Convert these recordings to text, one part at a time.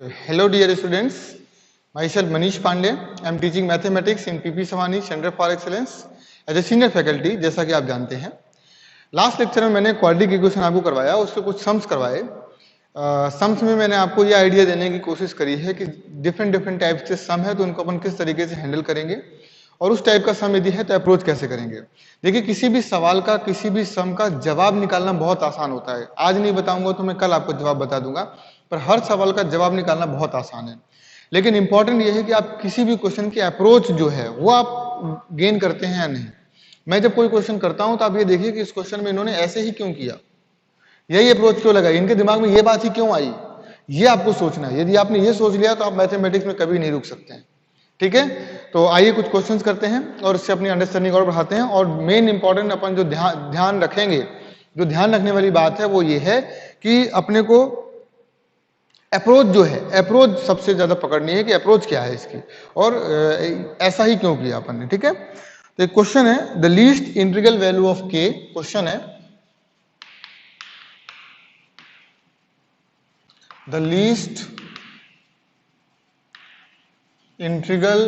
Hello dear students, myself Manish Pandey. I am teaching mathematics in PP Savani Center for Excellence as a senior faculty. जैसा कि आप जानते हैं last lecture में मैंने quadratic equation आपको करवाया, उससे कुछ सम्स करवाए। सम्स में मैंने आपको ये आइडिया देने की कोशिश करी है कि डिफरेंट टाइप्स के सम है तो उनको अपन किस तरीके से हैंडल करेंगे और उस टाइप का सम यदि है तो अप्रोच कैसे करेंगे। देखिए, किसी भी सवाल का, किसी भी सम का जवाब निकालना बहुत आसान होता है। आज नहीं बताऊंगा तो मैं कल आपको जवाब बता दूंगा, पर हर सवाल का जवाब निकालना बहुत आसान है। लेकिन इंपॉर्टेंट यह है कि आप किसी भी क्वेश्चन की अप्रोच जो है वो आप गेन करते हैं या नहीं। मैं जब कोई क्वेश्चन करता हूं तो आप ये देखिए कि इस क्वेश्चन में इन्होंने ऐसे ही क्यों किया, यही अप्रोच क्यों लगाई, इनके दिमाग में ये बात ही क्यों आई, ये आपको सोचना है। यदि आपने ये सोच लिया तो आप मैथमेटिक्स में कभी नहीं रुक सकते हैं। ठीक है, तो आइए कुछ क्वेश्चंस करते हैं और इससे अपनी अंडरस्टैंडिंग और बढ़ाते हैं। और मेन इंपॉर्टेंट अपन जो ध्यान रखेंगे, जो ध्यान रखने वाली बात है वो ये है कि अपने को अप्रोच जो है, अप्रोच सबसे ज्यादा पकड़नी है कि अप्रोच क्या है इसकी और ऐसा ही क्यों किया अपन ने। ठीक है, तो एक क्वेश्चन है, the least integral value of के। क्वेश्चन है the least integral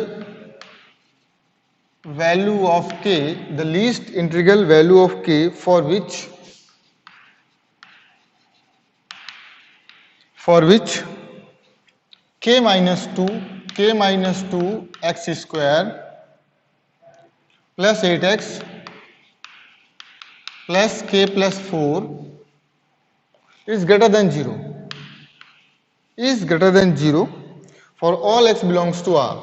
value of k, the least integral value of k for which k minus 2 x square plus 8x plus k plus 4 is greater than 0 for all x belongs to R,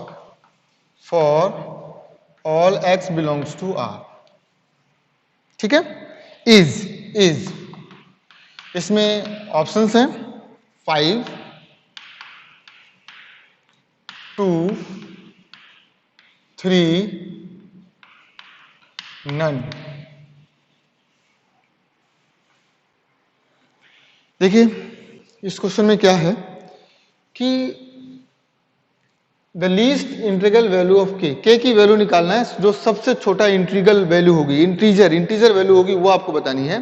for all x belongs to R। ठीक है, is इसमें options हैं 5, 2, 3, none। देखिए, इस question में क्या है कि the least integral value of के की वैल्यू निकालना है। जो सबसे छोटा इंटीग्रल वैल्यू होगी, इंटीजर वैल्यू होगी, वो आपको बतानी है,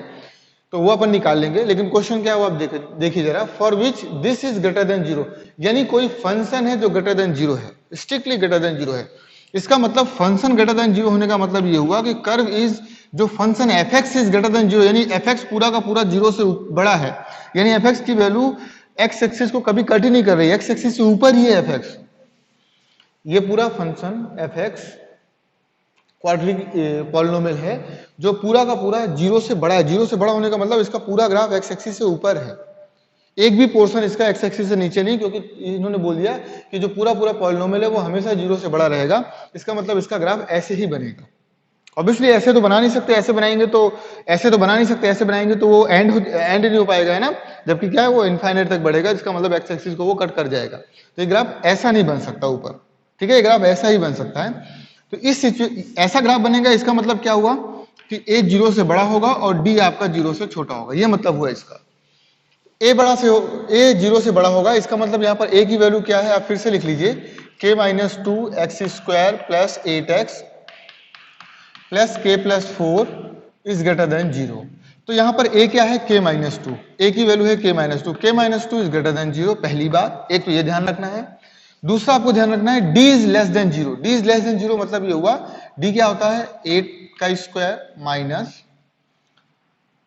तो वो अपन निकाल लेंगे। लेकिन क्वेश्चन क्या है वो आप देखिए जरा, for which this is greater then 0, यानी कोई फंक्शन है जो ग्रेटर देन 0 है, स्ट्रिक्टली ग्रेटर देन 0 है। इसका मतलब फंक्शन ग्रेटर देन 0 होने का मतलब ये हुआ कि कर्व इज, जो function fx is greater then 0, यानी fx पूरा का पूरा 0 से बड़ा है, यानी fx की वैल्यू x एक्सिस को कभी कट ही नहीं कर रही है, x एक्सिस से ऊपर ही है fx। ये पूरा फंक्शन fx क्वाड्रेटिक पॉलिनोमियल है जो पूरा का पूरा 0 से बड़ा है। 0 से बड़ा होने का मतलब इसका पूरा ग्राफ x एक्सिस से ऊपर है, एक भी पोर्शन इसका x एक्सिस से नीचे नहीं, क्योंकि इन्होंने बोल दिया कि जो पूरा पॉलिनोमियल है वो हमेशा 0 से बड़ा रहेगा। इसका मतलब इसका ग्राफ ऐसे ही बनेगा। ऑब्वियसली ऐसे तो बना नहीं सकते, ऐसे बनाएंगे तो ऐसे बनाएंगे तो वो एंड नहीं हो पाएगा, है ना। जबकि क्या है, वो इनफाइनाइट तक बढ़ेगा, जिसका मतलब x एक्सिस को वो कट कर जाएगा। तो ये ग्राफ ऐसा नहीं बन सकता ऊपर, ठीक है, ये ग्राफ ऐसा ही बन सकता है। तो ऐसा ग्राफ बनेगा, इसका मतलब क्या हुआ कि a 0 से बड़ा होगा और d आपका 0 से छोटा होगा, ये मतलब हुआ इसका। a 0 से बड़ा होगा, इसका मतलब यहाँ पर a की वैल्यू क्या है, आप फिर से लिख लीजिए, k minus 2 x square plus 8x plus k plus 4 is greater then 0। तो यहाँ पर a क्या है, k माइनस 2, a की वैल्यू है k minus 2, k minus 2 is greater then 0। पहली बात, एक तो ये ध्यान रखना है। दूसरा आपको ध्यान रखना है, d is less than 0। d is less than 0 मतलब ये हुआ, d क्या होता है, 8 का square minus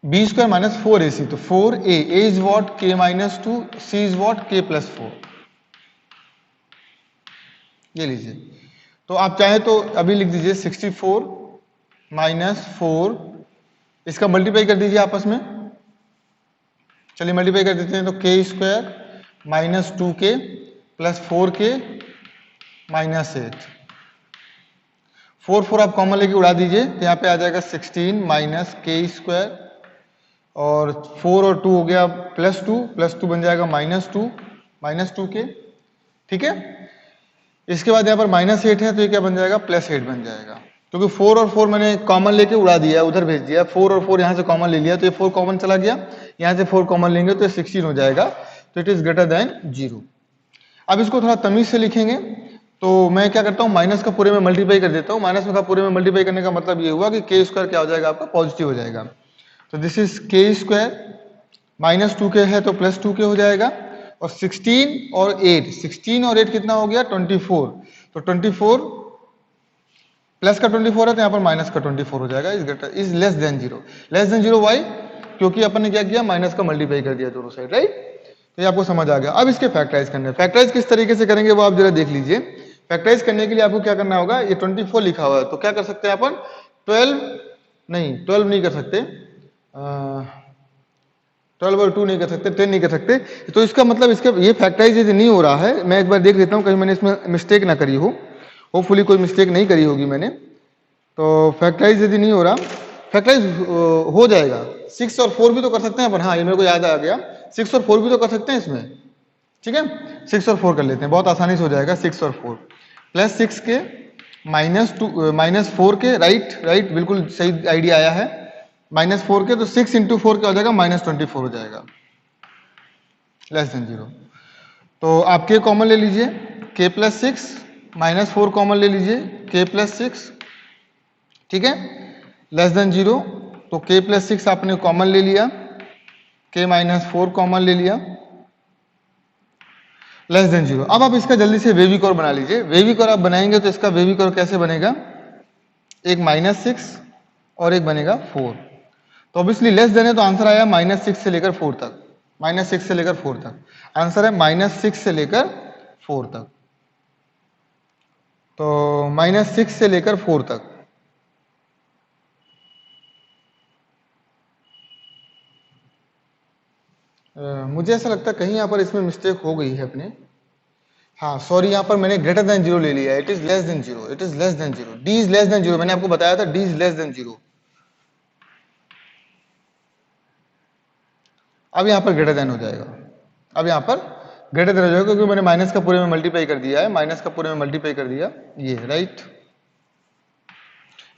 b square minus 4ac, तो 4a, a is what, k minus 2, c is what, k plus 4। ये लीजिए, तो आप चाहे तो अभी लिख दीजिए 64 माइनस 4, इसका मल्टीप्लाई कर दीजिए आपस में। चलिए मल्टीप्लाई कर देते हैं, तो k square minus 2k plus 4k minus 8, 4 आप कॉमन लेके उड़ा दीजिए, तो यहाँ पे आ जाएगा 16 माइनस k स्क्वायर, और 4 और 2 हो गया प्लस 2 बन जाएगा माइनस 2k। ठीक है, इसके बाद यहाँ पर माइनस 8 है, तो ये क्या बन जाएगा, प्लस 8 बन जाएगा, क्योंकि 4 और 4 मैंने कॉमन लेके उड़ा दिया, उधर भेज दिया। 4 और 4 यहाँ से कॉमन ले लिया, तो ये 4 कॉमन चला गया, यहाँ से 4 कॉमन लेंगे तो ये 16 हो जाएगा, तो इट इज ग्रेटर देन 0। अब इसको थोड़ा तमीज से लिखेंगे, तो मैं क्या करता हूँ, माइनस का पूरे में मल्टीप्लाई कर देता हूँ। माइनस का पूरे में मल्टीप्लाई करने का मतलब ये हुआ कि k स्क्वायर क्या हो जाएगा, आपका पॉजिटिव हो जाएगा। तो this is k square, minus 2k है तो प्लस 2k हो जाएगा, और 16 और 8, 16 और 8 कितना हो गया 24। तो 24 प्लस का 24 है तो यहाँ पर माइनस का 24 हो जाएगा, is less than 0। Less than 0 why? क्योंकि अपन ने क्या किया, माइनस का मल्टीप्लाई कर दिया दोनों साइड, राइट। तो ये आपको समझ आ गया। अब इसके फैक्टराइज करने हैं। फैक्टराइज किस तरीके से करेंगे वो आप जरा देख लीजिए। फैक्टराइज करने के लिए आपको क्या करना होगा, ये 24 लिखा हुआ है तो क्या कर सकते हैं अपन, 12 नहीं कर सकते, 12 और 2 नहीं कर सकते, 10 नहीं कर सकते। तो इसका मतलब इसके ये फैक्टराइज यदि नहीं हो रहा है, मैं एक बार देख लेता हूँ कहीं मैंने इसमें मिस्टेक ना करी हो, होपफुली कोई मिस्टेक नहीं करी होगी मैंने। तो फैक्टराइज यदि नहीं हो रहा, फैक्टराइज हो जाएगा। 6 और 4 भी तो कर सकते हैं अपन, हाँ ये मेरे को याद आ गया, 6 और 4 भी तो कर सकते हैं इसमें, ठीक है। 6 और 4 कर लेते हैं, बहुत आसानी से हो जाएगा। 6 और 4 प्लस 6 के -4 के, राइट, बिल्कुल सही आइडिया आया है। -4 के तो 6 इंटू 4 क्या हो जाएगा, -24 हो जाएगा, लेस देन 0। तो आप के कॉमन ले लीजिए, k प्लस 6, -4 कॉमन ले लीजिए, k प्लस 6, ठीक है, लेस देन 0। तो k प्लस 6 आपने कॉमन ले लिया, k -4 कॉमन ले लिया, लेस देन 0। अब आप इसका जल्दी से वेविक और बना लीजिए। वेविक और आप बनाएंगे तो इसका वेविक और कैसे बनेगा, एक -6 और एक बनेगा 4। तो ऑब्वियसली लेस देन है तो आंसर आया -6 से लेकर 4 तक, -6 से लेकर 4 तक आंसर है, -6 से लेकर 4 तक। तो -6 से लेकर 4 तक, मुझे ऐसा लगता है कहीं यहाँ पर इसमें मिस्टेक हो गई है अपने, हाँ सॉरी, यहाँ पर मैंने ग्रेटर देन 0 ले लिया, it is less than 0, it is less than 0, D is less than 0, मैंने आपको बताया था डी इज लेस देन 0। अब यहाँ पर ग्रेटर देन हो जाएगा, अब यहाँ पर ग्रेटर देन हो जाएगा क्योंकि मैंने माइनस का पूरे में मल्टीप्लाई कर दिया है, माइनस का पूरे में मल्टीप्लाई कर दिया, ये राइट।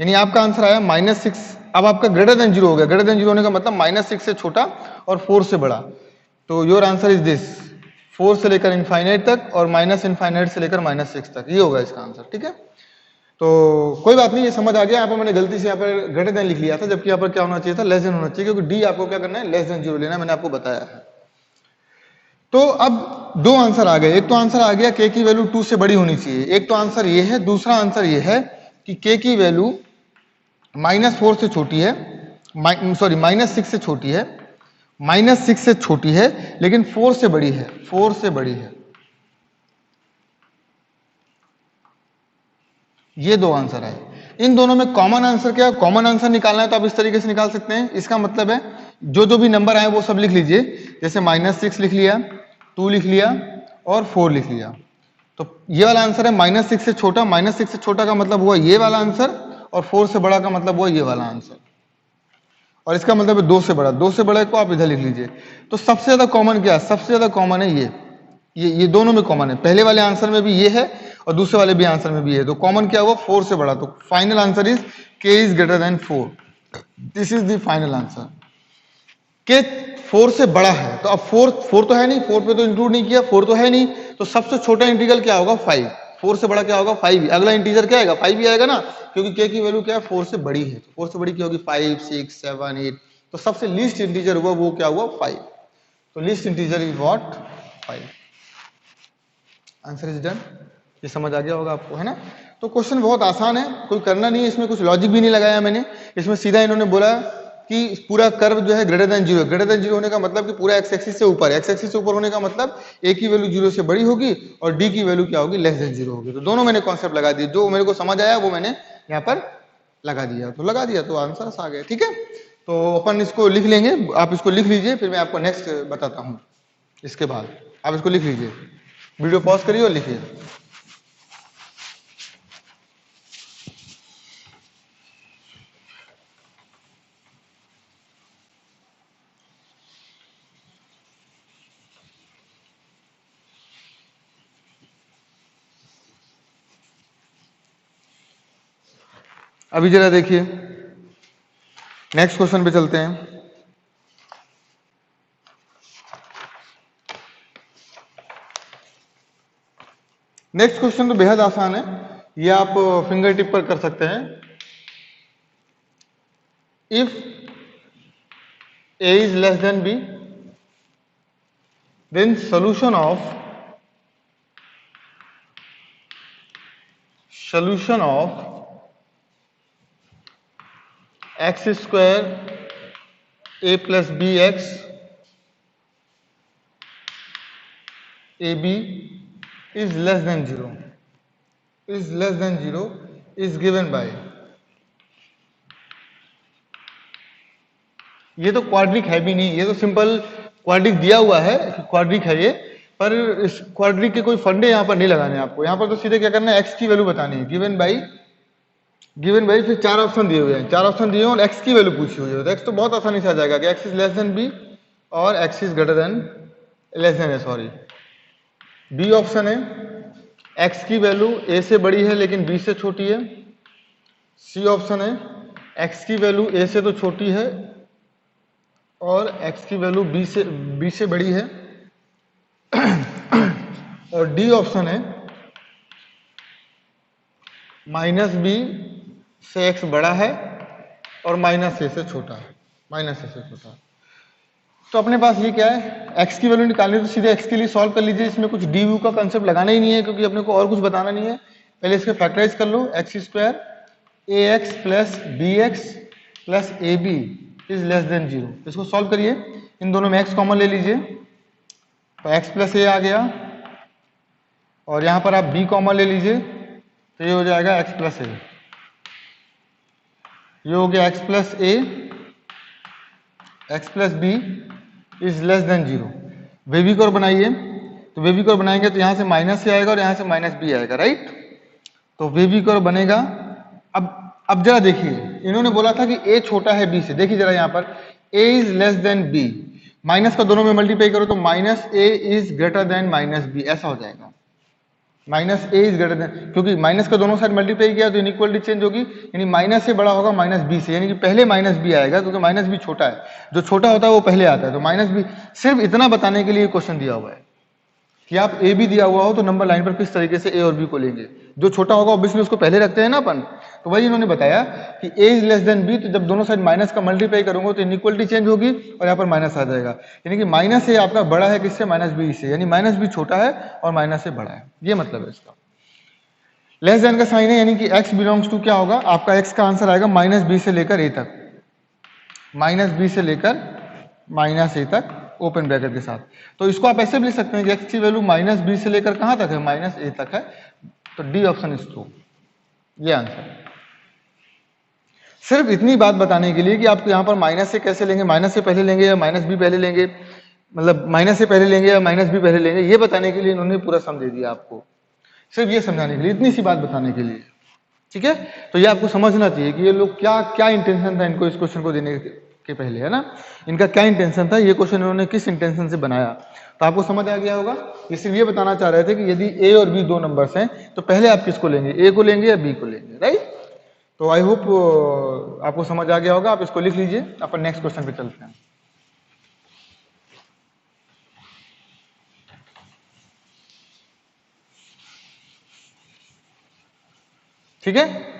यानी आपका आंसर आया -6। अब आपका ग्रेटर देन 0 हो गया, ग्रेटर देन 0 होने का मतलब -6 से छोटा और 4 से बड़ा। तो योर आंसर इज दिस, 4 से लेकर इनफाइनाइट तक और -इनफाइनाइट से लेकर -6 तक, ये होगा इसका आंसर, ठीक है। तो कोई बात नहीं, ये समझ आ गया। यहाँ पर मैंने गलती से यहाँ पर ग्रेटर देन लिख लिया था, जबकि यहाँ पर क्या होना चाहिए था, लेस देन होना चाहिए, क्योंकि डी आपको क्या करना है, लेस देन 0 लेना, मैंने आपको बताया है। तो अब दो आंसर आ गए। एक तो आंसर आ गया k की वैल्यू 2 से बड़ी होनी चाहिए, एक तो आंसर ये है। दूसरा आंसर ये है कि k की वैल्यू -4 से छोटी है, सॉरी -6 से छोटी है, -6 से छोटी है लेकिन 4 से बड़ी है, 4 से बड़ी है। ये दो आंसर है। इन दोनों में कॉमन आंसर क्या है, कॉमन आंसर निकालना है तो आप इस तरीके से निकाल सकते हैं। इसका मतलब है जो भी नंबर आए वो सब लिख लीजिए, जैसे -6 लिख लिया, 2 लिख लिया और 4 लिख लिया। तो ये वाला आंसर है -6 से छोटा, -6 से छोटा का मतलब हुआ ये वाला आंसर, और 4 से बड़ा का मतलब हुआ ये वाला आंसर। और इसका मतलब है 2 से बड़ा, 2 से बड़े को आप इधर लिख लीजिए। तो सबसे ज्यादा कॉमन क्या है, सबसे ज्यादा कॉमन है ये दोनों में कॉमन है। पहले वाले आंसर में भी ये है और दूसरे वाले भी आंसर में भी है। तो कॉमन क्या हुआ, 4 से बड़ा। तो final answer is k is greater then 4। This is the final answer. k 4 से बड़ा है तो अब 4 तो है नहीं, 4 पे तो इंक्लूड नहीं किया, 4 तो है नहीं, तो सबसे छोटा इंटीग्रल क्या होगा, 5। 4 से बड़ा क्या होगा, 5। अगला इंटीजर क्या आएगा, 5 ही आएगा ना, क्योंकि k की वैल्यू क्या है, 4 से बड़ी है। 4 से बड़ी क्या होगी, 5, 6, 7, 8। तो सबसे लीस्ट इंटीजर हुआ वो क्या हुआ, 5। तो least integer is what, 5। Answer is done. ये समझ आ गया होगा आपको, है ना। तो क्वेश्चन बहुत आसान है, कोई करना नहीं है, इसमें कुछ लॉजिक भी नहीं लगाया मैंने। इसमें सीधा इन्होंने बोला कि पूरा कर्व जो है ग्रेटर देन 0, ग्रेटर देन 0 होने का मतलब कि पूरा एक्स एक्सिस से ऊपर है। एक्स एक्सिस से ऊपर होने का मतलब a की वैल्यू 0 से बड़ी होगी और d की वैल्यू क्या होगी, लेस देन 0 होगी। तो दोनों मैंने कॉन्सेप्ट लगा दिए, जो मेरे को समझ आया वो मैंने यहाँ पर लगा दिया। तो लगा दिया तो आंसर आ गया, ठीक है। तो अपन इसको लिख लेंगे, आप इसको लिख लीजिए, फिर मैं आपको नेक्स्ट बताता हूँ। इसके बाद आप इसको लिख लीजिए, वीडियो पॉज करिए और लिखिए। अभी जरा देखिए, नेक्स्ट क्वेश्चन पे चलते हैं। नेक्स्ट क्वेश्चन तो बेहद आसान है, ये आप फिंगर टिप पर कर सकते हैं। If a is less than b, then solution of x square a plus bx ab is less than 0 is given by, ये तो क्वाड्रिक है भी नहीं, ये तो सिंपल क्वाड्रिक दिया हुआ है, क्वाड्रिक है ये, पर इस क्वाड्रिक के कोई फंडे यहां पर नहीं लगाने आपको, यहां पर तो सीधे क्या करना है, x की वैल्यू बतानी है, गिवन बाई फिर 4 ऑप्शन दिए हुए हैं, 4 ऑप्शन दिए और x की वैल्यू पूछी हुई है, तो x तो बहुत आसानी से आ जाएगा कि x is less than b और x is greater than B option है, x की वैल्यू a से बड़ी है लेकिन b से छोटी है, सी ऑप्शन है x की वैल्यू a से तो छोटी है और x की वैल्यू b से बड़ी है, और डी ऑप्शन है माइनस बी से x बड़ा है और माइनस ए से छोटा है, तो अपने पास ये क्या है, x की वैल्यू निकालनी है तो सीधे x के लिए सॉल्व कर लीजिए, इसमें कुछ डी यू का कंसेप्ट लगाना ही नहीं है क्योंकि अपने को और कुछ बताना नहीं है, पहले इसके फैक्टराइज कर लो, x square a x plus b x plus a b is less than 0, इसको सॉल्व करिए, इन दोनों में x कॉमन ले लीजिए, तो x प्लस ए आ गया और यहां पर आप b कॉमन ले लीजिए, तो ये हो जाएगा x प्लस ए, ये हो गया x plus A, x plus B is less than 0, wavy curve बनाइए, तो बेबी कर्व बनाएंगे तो यहां से माइनस ए आएगा और यहां से माइनस बी आएगा, राइट, तो बेबी कर्व बनेगा, अब जरा देखिए, इन्होंने बोला था कि a छोटा है b से, देखिए जरा यहां पर a is less than b, minus का दोनों में मल्टीप्लाई करो तो minus a is greater then minus b, ऐसा हो जाएगा, minus a is greater then, क्योंकि माइनस का दोनों साइड मल्टीप्लाई किया तो इनइक्वालिटी चेंज होगी, यानी माइनस से बड़ा होगा माइनस b से, यानी कि पहले माइनस b आएगा क्योंकि माइनस b छोटा है, जो छोटा होता है वो पहले आता है, तो माइनस b, सिर्फ इतना बताने के लिए क्वेश्चन दिया हुआ है कि आप a भी दिया हुआ हो तो नंबर लाइन पर किस तरीके से a और b को लेंगे, जो छोटा होगा ऑब्वियसली उसको पहले रखते हैं ना अपन, तो वही इन्होंने बताया कि a is less than b, तो जब दोनों साइड माइनस का मल्टीप्लाई करूंगा तो इनइक्वालिटी चेंज होगी और यहाँ पर माइनस आ जाएगा, यानी कि माइनस a आपका बड़ा है किससे, माइनस b से, यानी माइनस b छोटा है और माइनस a बड़ा है, ये मतलब है इसका। लेस देन का साइन है यानी कि x बिलोंग्स टू क्या होगा, आपका x का आंसर आएगा माइनस b से लेकर a तक, माइनस b से लेकर माइनस a तक ओपन ब्रैकेट के साथ, तो इसको आप ऐसे भी लिख सकते हैं कि x की वैल्यू माइनस b से लेकर कहां तक है, माइनस a तक है, तो डी ऑप्शन इज ट्रू, ये आंसर। सिर्फ इतनी बात बताने के लिए कि आपको यहां पर माइनस से कैसे लेंगे, माइनस से पहले लेंगे या माइनस बी पहले लेंगे, मतलब माइनस से पहले लेंगे या माइनस बी पहले लेंगे, ये बताने के लिए इन्होंने पूरा सम दे दिया आपको, सिर्फ ये समझाने के लिए, इतनी सी बात बताने के लिए, ठीक है, तो ये आपको समझना चाहिए कि ये लोग क्या इंटेंशन था इनको इस क्वेश्चन को देने के पहले, है ना, इनका क्या इंटेंशन था, ये क्वेश्चन इन्होंने किस इंटेंशन से बनाया, तो आपको समझ आ गया होगा, ये सिर्फ ये बताना चाह रहे थे कि यदि a और b दो नंबर्स हैं तो पहले आप किसको लेंगे, a को लेंगे या b को लेंगे, राइट, तो आई होप आपको समझ आ गया होगा, आप इसको लिख लीजिए, अपन नेक्स्ट क्वेश्चन पे चलते हैं। ठीक है,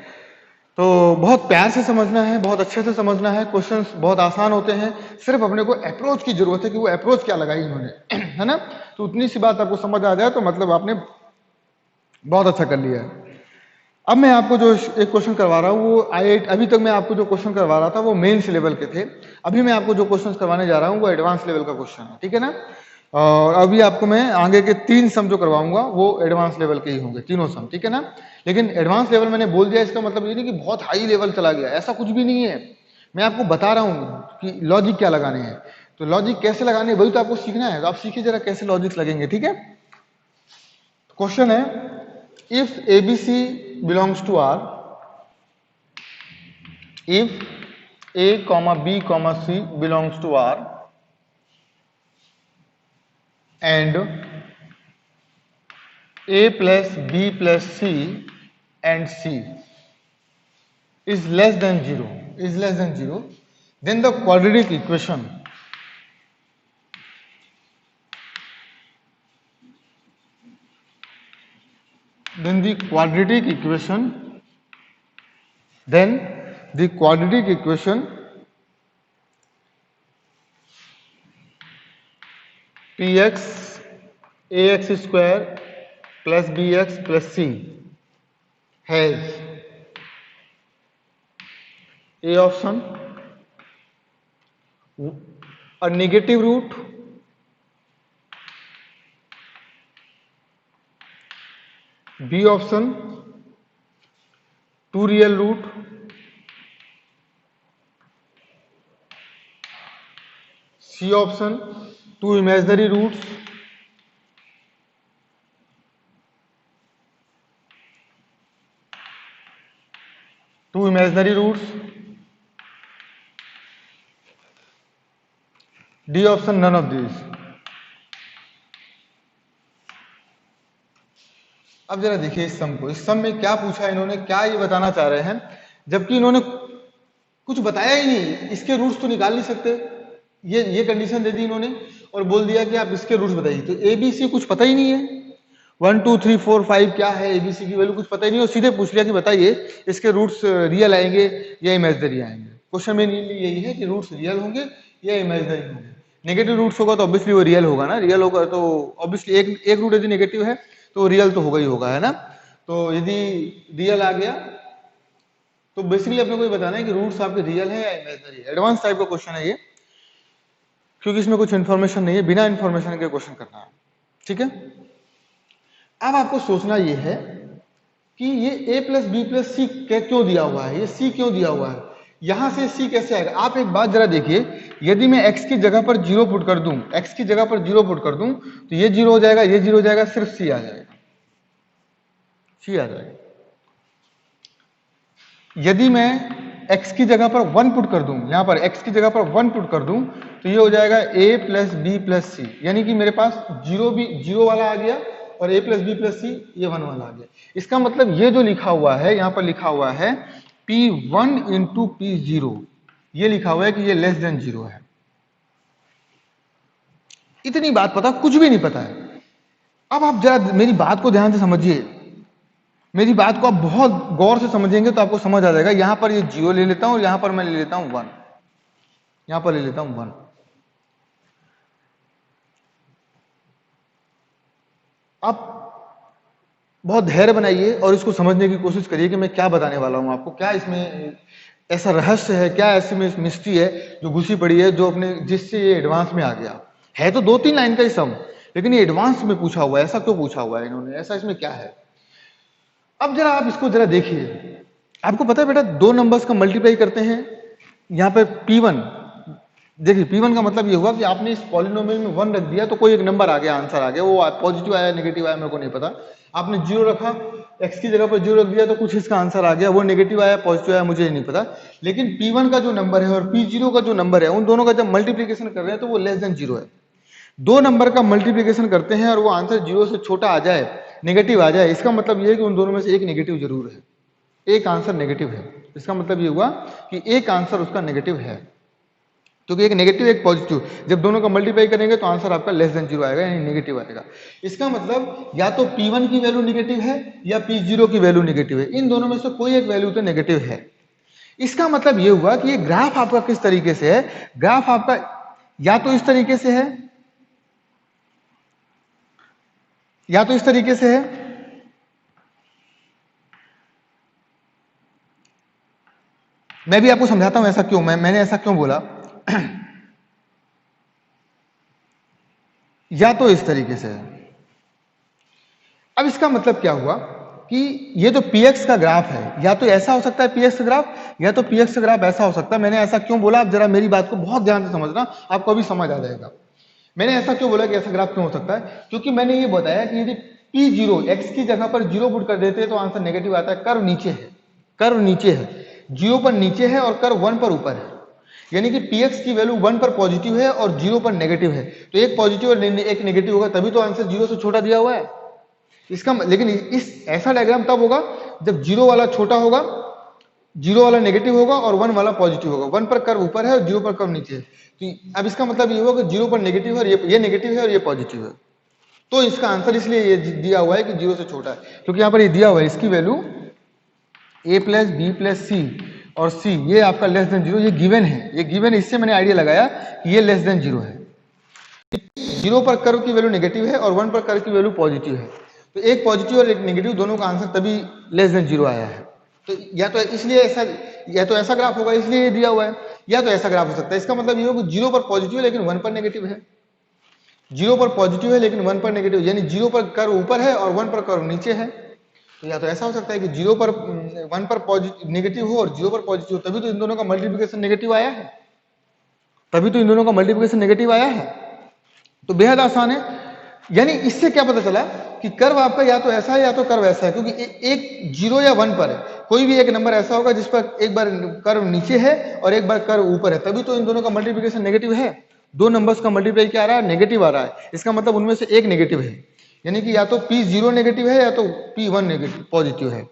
तो बहुत प्यार से समझना है, बहुत अच्छे से समझना है, क्वेश्चंस बहुत आसान होते हैं, सिर्फ अपने को अप्रोच की जरूरत है कि वो अप्रोच क्या लगाई इन्होंने, है ना, तो उतनी सी बात आपको समझ आ जाए तो मतलब आपने बहुत अच्छा कर लिया है। अब मैं आपको जो एक क्वेश्चन करवा रहा हूँ वो अभी तक मैं आपको जो क्वेश्चन करवा रहा था वो मेंस लेवल के थे, अभी मैं आपको जो क्वेश्चन करवाने जा रहा हूँ वो एडवांस लेवल का क्वेश्चन है, ठीक है ना, और अभी आपको मैं आगे के 3 सम जो करवाऊंगा वो एडवांस लेवल के ही होंगे, तीनों सम, ठीक है ना, लेकिन एडवांस लेवल मैंने बोल दिया इसका मतलब ये नहीं कि बहुत हाई लेवल चला गया, ऐसा कुछ भी नहीं है, मैं आपको बता रहा हूँ कि लॉजिक क्या लगाने हैं, तो लॉजिक कैसे लगाने वही तो आपको सीखना है, तो आप सीखिए जरा कैसे लॉजिक लगेंगे, ठीक है। क्वेश्चन है, if ABC belongs to R, if A, B, C belongs to R and A plus B plus C and C is less than 0, then the quadratic equation the quadratic equation P x a x square plus b x plus c has a option a negative root, B option 2 real root, C option 2 imaginary roots, D option none of these. अब जरा देखिए इस सम को, इस सम में क्या पूछा इन्होंने, क्या ये बताना चाह रहे हैं, जबकि इन्होंने कुछ बताया ही नहीं, इसके रूट्स तो निकाल नहीं सकते, ये कंडीशन दे दी इन्होंने और बोल दिया कि आप इसके रूट्स बताइए। तो एबीसी कुछ पता ही नहीं है, 1 2 3 4 5 क्या है, एबीसी की वैल्यू कुछ पता ही नहीं, और सीधे पूछ लिया कि बताइए इसके रूट्स रियल आएंगे या इमेजिनरी आएंगे। क्वेश्चन में यही है कि रूट्स रियल होंगे या इमेजिनरी होंगे। नेगेटिव रूट्स होगा तो ऑब्वियसली वो रियल होगा ना, रियल होगा तो ऑब्वियसली एक रूट यदि नेगेटिव है तो रियल तो होगा ही होगा, है ना। तो यदि रियल आ गया तो बेसिकली अपने को ये बताना है कि रूट्स आपके रियल है या इमेजिनरी है। एडवांस टाइप का क्वेश्चन है ये, क्योंकि इसमें कुछ इन्फॉर्मेशन नहीं है, बिना इन्फॉर्मेशन के क्वेश्चन करना है, ठीक है। अब आपको सोचना ये है कि ये a प्लस बी प्लस सी क्यों दिया हुआ है, ये c क्यों दिया हुआ है, यहां से c कैसे आएगा। आप एक बात जरा देखिए, यदि मैं x की जगह पर 0 पुट कर दूं, x की जगह पर 0 पुट कर दूं तो ये 0 हो जाएगा, ये 0 हो जाएगा, सिर्फ c आ जाएगा, c आ जाएगा। यदि मैं x की जगह पर 1 पुट कर दूं, यहां पर x की जगह पर 1 पुट कर दूं तो ये हो जाएगा a प्लस बी प्लस सी, यानी कि मेरे पास 0 वाला आ गया और a प्लस बी प्लस सी ये 1 वाला आ गया। इसका मतलब ये जो लिखा हुआ है, यहां पर लिखा हुआ है P1 इंटू P0, ये लिखा हुआ है कि ये लेस देन 0 है। इतनी बात पता, कुछ भी नहीं पता है। अब आप जरा मेरी बात को ध्यान से समझिए, मेरी बात को आप बहुत गौर से समझेंगे तो आपको समझ आ जाएगा। यहां पर ये 0 ले लेता हूं, यहां पर मैं ले लेता हूं 1, यहां पर ले लेता हूं 1। आप बहुत धैर्य बनाइए और इसको समझने की कोशिश करिए कि मैं क्या बताने वाला हूं आपको, क्या इसमें ऐसा रहस्य है, क्या ऐसी में मिस्ट्री है जो घुसी पड़ी है, जो अपने जिससे ये एडवांस में आ गया है। तो 2-3 लाइन का ही सम, लेकिन ये एडवांस में पूछा हुआ है। ऐसा क्यों पूछा हुआ है इन्होंने, ऐसा इसमें क्या है। अब जरा आप इसको जरा देखिए, आपको पता है बेटा 2 नंबर्स का मल्टीप्लाई करते हैं, यहां पे P1 देखिए, P1 का मतलब ये हुआ कि आपने इस पॉलिनोमियल में 1 रख दिया तो कोई एक नंबर आ गया, आंसर आ गया, वो पॉजिटिव आया नेगेटिव आया मेरे को नहीं पता। आपने 0 रखा, x की जगह पर 0 रख दिया तो कुछ इसका आंसर आ गया, वो नेगेटिव आया पॉजिटिव आया मुझे नहीं पता। लेकिन P1 का जो नंबर है और P0 का जो नंबर है, उन दोनों का जब मल्टीप्लीकेशन कर रहे हैं तो वो लेस देन 0 है। 2 नंबर का मल्टीप्लीकेशन करते हैं और वो आंसर 0 से छोटा आ जाए, नेगेटिव आ जाए, इसका मतलब ये है कि उन दोनों में से एक नेगेटिव जरूर है, एक आंसर नेगेटिव है। इसका मतलब ये हुआ कि एक आंसर उसका नेगेटिव है, क्योंकि एक नेगेटिव एक पॉजिटिव, जब दोनों का मल्टीप्लाई करेंगे तो आंसर आपका लेस देन 0 आएगा, यानी नेगेटिव आएगा। इसका मतलब या तो P1 की वैल्यू नेगेटिव है या P0 की वैल्यू नेगेटिव है, इन दोनों में से कोई एक वैल्यू तो नेगेटिव है। इसका मतलब ये हुआ कि ये ग्राफ आपका किस तरीके से है, ग्राफ आपका या तो इस तरीके से है या तो इस तरीके से है। मैं भी आपको समझाता हूं ऐसा क्यों, मैंने ऐसा क्यों बोला। या तो इस तरीके से है। अब इसका मतलब क्या हुआ कि ये जो px का ग्राफ है, या तो ऐसा हो सकता है px का ग्राफ, या तो px का ग्राफ ऐसा हो सकता है। मैंने ऐसा क्यों बोला, आप जरा मेरी बात को बहुत ध्यान से समझना, आपको अभी समझ आ जाएगा। मैंने ऐसा क्यों बोला कि ऐसा ग्राफ क्यों हो सकता है, क्योंकि मैंने ये बताया कि यदि P0 x की जगह पर 0 पुट कर देते हैं तो आंसर नेगेटिव आता है। कर्व नीचे है, कर्व नीचे है, 0 पर नीचे है और कर्व 1 पर ऊपर है, यानी कि px की वैल्यू 1 पर पॉजिटिव है और 0 पर नेगेटिव है, तो एक पॉजिटिव और एक नेगेटिव होगा, तभी तो आंसर 0 से छोटा दिया हुआ है इसका। लेकिन इस ऐसा डायग्राम तब होगा जब 0 वाला छोटा होगा, 0 वाला नेगेटिव होगा और 1 वाला पॉजिटिव होगा। 1 पर कर्व ऊपर है और 0 पर कर्व नीचे है। तो अब इसका मतलब ये होगा कि 0 पर नेगेटिव है और ये नेगेटिव है और ये पॉजिटिव है, तो इसका आंसर इसलिए ये दिया हुआ है कि 0 से छोटा है, क्योंकि यहाँ पर ये दिया हुआ है इसकी value a plus B plus C और c ये आपका लेस देन 0, ये गिवन है, ये गिवन, इससे मैंने आइडिया लगाया कि ये लेस देन 0 है। 0 पर कर्व की वैल्यू नेगेटिव है और 1 पर कर्व की वैल्यू पॉजिटिव है, तो एक पॉजिटिव और एक नेगेटिव दोनों का आंसर तभी लेस देन 0 आया है। तो या तो इसलिए ऐसा, या तो ऐसा ग्राफ होगा इसलिए ये दिया हुआ है, या तो ऐसा ग्राफ हो सकता है। इसका मतलब ये हो कि 0 पर पॉजिटिव है लेकिन 1 पर नेगेटिव है, 0 पर पॉजिटिव है लेकिन 1 पर नेगेटिव, यानी 0 पर कर्व ऊपर है और 1 पर कर्व नीचे है। तो या तो ऐसा हो सकता है कि 0 पर 1 पर पॉजिटिव नेगेटिव हो और 0 पर पॉजिटिव हो, तभी तो इन दोनों का मल्टीप्लिकेशन नेगेटिव आया है, तभी तो इन दोनों का मल्टीप्लिकेशन नेगेटिव आया है। तो बेहद आसान है। यानी इससे क्या पता चला कि कर्व आपका या तो ऐसा है या तो कर्व ऐसा है, क्योंकि एक 0 या 1 पर है, कोई भी एक नंबर ऐसा होगा जिस पर एक बार कर्व नीचे है और एक बार कर्व ऊपर है, तभी तो इन दोनों का मल्टीप्लिकेशन नेगेटिव है। दो नंबर्स का मल्टीप्लाई क्या आ रहा है, नेगेटिव आ रहा है, इसका मतलब उनमें से एक नेगेटिव है, यानी कि या तो P0 नेगेटिव है या तो P1 नेगेटिव पॉजिटिव है,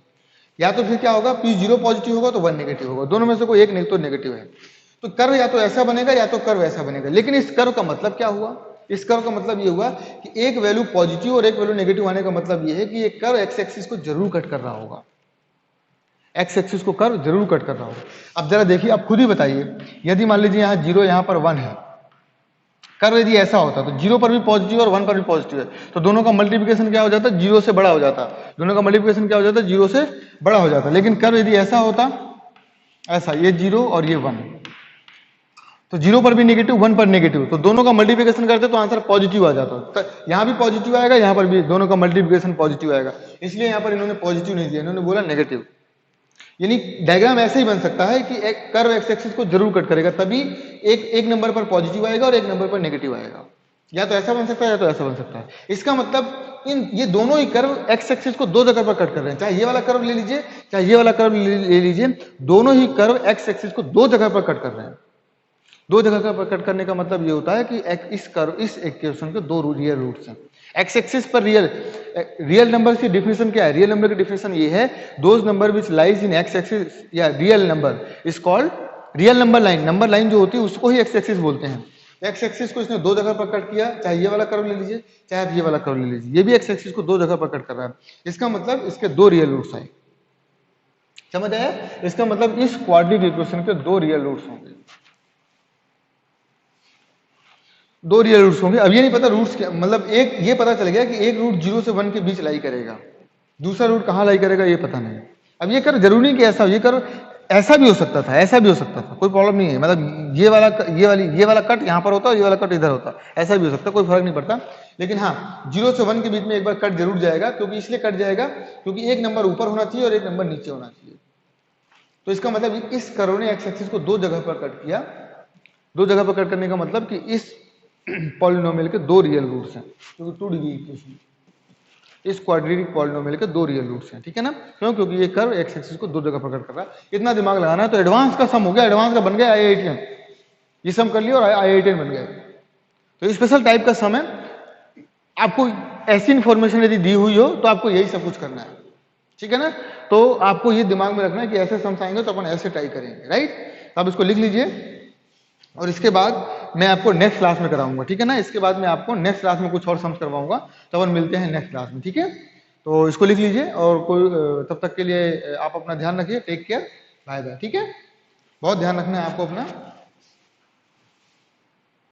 या तो फिर क्या होगा P0 पॉजिटिव होगा तो 1 नेगेटिव होगा, दोनों में से कोई एक तो नेगेटिव है। तो कर्व या तो ऐसा बनेगा या तो कर्व ऐसा बनेगा। लेकिन इस कर्व का मतलब क्या हुआ, इस कर्व का मतलब ये हुआ कि एक वैल्यू पॉजिटिव और एक वैल्यू नेगेटिव आने का मतलब ये है कि ये कर्व एक्स एक्सिस को जरूर कट कर रहा होगा, एक्स एक्सिस को कर्व जरूर कट कर रहा होगा। अब जरा देखिए, आप खुद ही बताइए, यदि मान लीजिए यहाँ 0 यहाँ पर 1 है, कर्व यदि ऐसा होता तो 0 पर भी पॉजिटिव और 1 पर भी पॉजिटिव है, तो दोनों का मल्टीप्लिकेशन क्या हो जाता, 0 से बड़ा हो जाता, दोनों का मल्टीप्लिकेशन क्या हो जाता, 0 से बड़ा हो जाता। लेकिन कर्व यदि ऐसा होता, ऐसा, ये 0 और ये 1, तो 0 पर भी नेगेटिव 1 पर नेगेटिव, तो दोनों का मल्टीप्लिकेशन करते तो आंसर पॉजिटिव आ जाता। तो यहाँ भी पॉजिटिव आएगा, यहाँ पर भी दोनों का मल्टीप्लिकेशन पॉजिटिव आएगा, इसलिए यहाँ पर इन्होंने पॉजिटिव नहीं दिया, इन्होंने बोला नेगेटिव। यानी डायग्राम ऐसे ही बन सकता है कि एक कर्व एक्स एक्सिस को जरूर कट करेगा, तभी एक नंबर पर पॉजिटिव आएगा और एक नंबर पर नेगेटिव आएगा। या तो ऐसा बन सकता है या तो ऐसा बन सकता है। इसका मतलब ये दोनों ही कर्व एक्स एक्सिस को दो जगह पर कट कर रहे हैं, चाहे ये वाला कर्व ले लीजिए चाहे ये वाला कर्व ले लीजिए, दोनों ही कर्व एक्स एक्सिस को दो जगह पर कट कर रहे हैं। दो जगह पर कट करने का मतलब ये होता है कि इस इक्वेशन के दो रियल रूट्स हैं। एक्स एक्सिस पर रियल नंबर की डिफिनेशन क्या है, रियल नंबर की डिफिनेशन ये है, those number which lies in X axis या real number is called real number line. Number line जो होती है उसको ही एक्स एक्सिस बोलते हैं। एक्स एक्सिस को इसने दो जगह पर कट किया, चाहे ये वाला कर्व ले लीजिए चाहे आप ये वाला कर्व ले लीजिए, ये भी एक्स एक्सिस को दो जगह पर कट कर रहा है। इसका मतलब इसके दो रियल रूट्स आए, समझ आया? इसका मतलब इस क्वाड्रेटिक इक्वेशन के दो रियल रूट्स होंगे, दो रियल रूट्स होंगे। अब ये नहीं पता रूट्स क्या, मतलब एक ये पता चल गया कि एक रूट 0 से 1 के बीच लाई करेगा, दूसरा रूट कहाँ लाई करेगा ये पता नहीं। अब ये कर जरूरी नहीं कि ऐसा हो, ये कर ऐसा भी हो सकता था, ऐसा भी हो सकता था, कोई प्रॉब्लम नहीं है। मतलब ये वाला कट यहाँ पर होता और ये वाला कट इधर होता, ऐसा भी हो सकता, कोई फर्क नहीं पड़ता। लेकिन हाँ, 0 से 1 के बीच में एक बार कट जरूर जाएगा, क्योंकि इसलिए कट जाएगा क्योंकि एक नंबर ऊपर होना चाहिए और एक नंबर नीचे होना चाहिए। तो इसका मतलब इस कर्व ने एक्स एक्सिस को दो जगह पर कट किया। दो जगह पर कट करने का मतलब कि इस पॉलिनोमियल के दो रियल रूट्स हैं, क्योंकि 2 डिग्री इक्वेशन, इस क्वाड्रेटिक पॉलिनोमियल के दो रियल रूट्स हैं, ठीक है ना? क्यों? क्योंकि ये कर्व एक्स एक्सिस को दो जगह पर कट कर रहा है। इतना दिमाग लगाना है। तो एडवांस का सम हो गया, एडवांस का बन गया IITN, ये सम कर लिया और IITN बन गया। तो स्पेशल टाइप का सम है। आपको ऐसी इंफॉर्मेशन यदि दी हुई हो तो आपको यही सब कुछ करना है, ठीक है ना? तो आपको ये दिमाग में रखना है कि ऐसे सम्स आएंगे तो अपन ऐसे ट्राई करेंगे, राइट? आप इसको लिख लीजिए और इसके बाद मैं आपको नेक्स्ट क्लास में कराऊंगा, ठीक है ना? इसके बाद मैं आपको नेक्स्ट क्लास में कुछ और सम्स करवाऊंगा, तो अपन मिलते हैं नेक्स्ट क्लास में, ठीक है? तो इसको लिख लीजिए और कोई तब तक के लिए आप अपना ध्यान रखिए, टेक केयर, बाय बाय, ठीक है? बहुत ध्यान रखना है आपको अपना।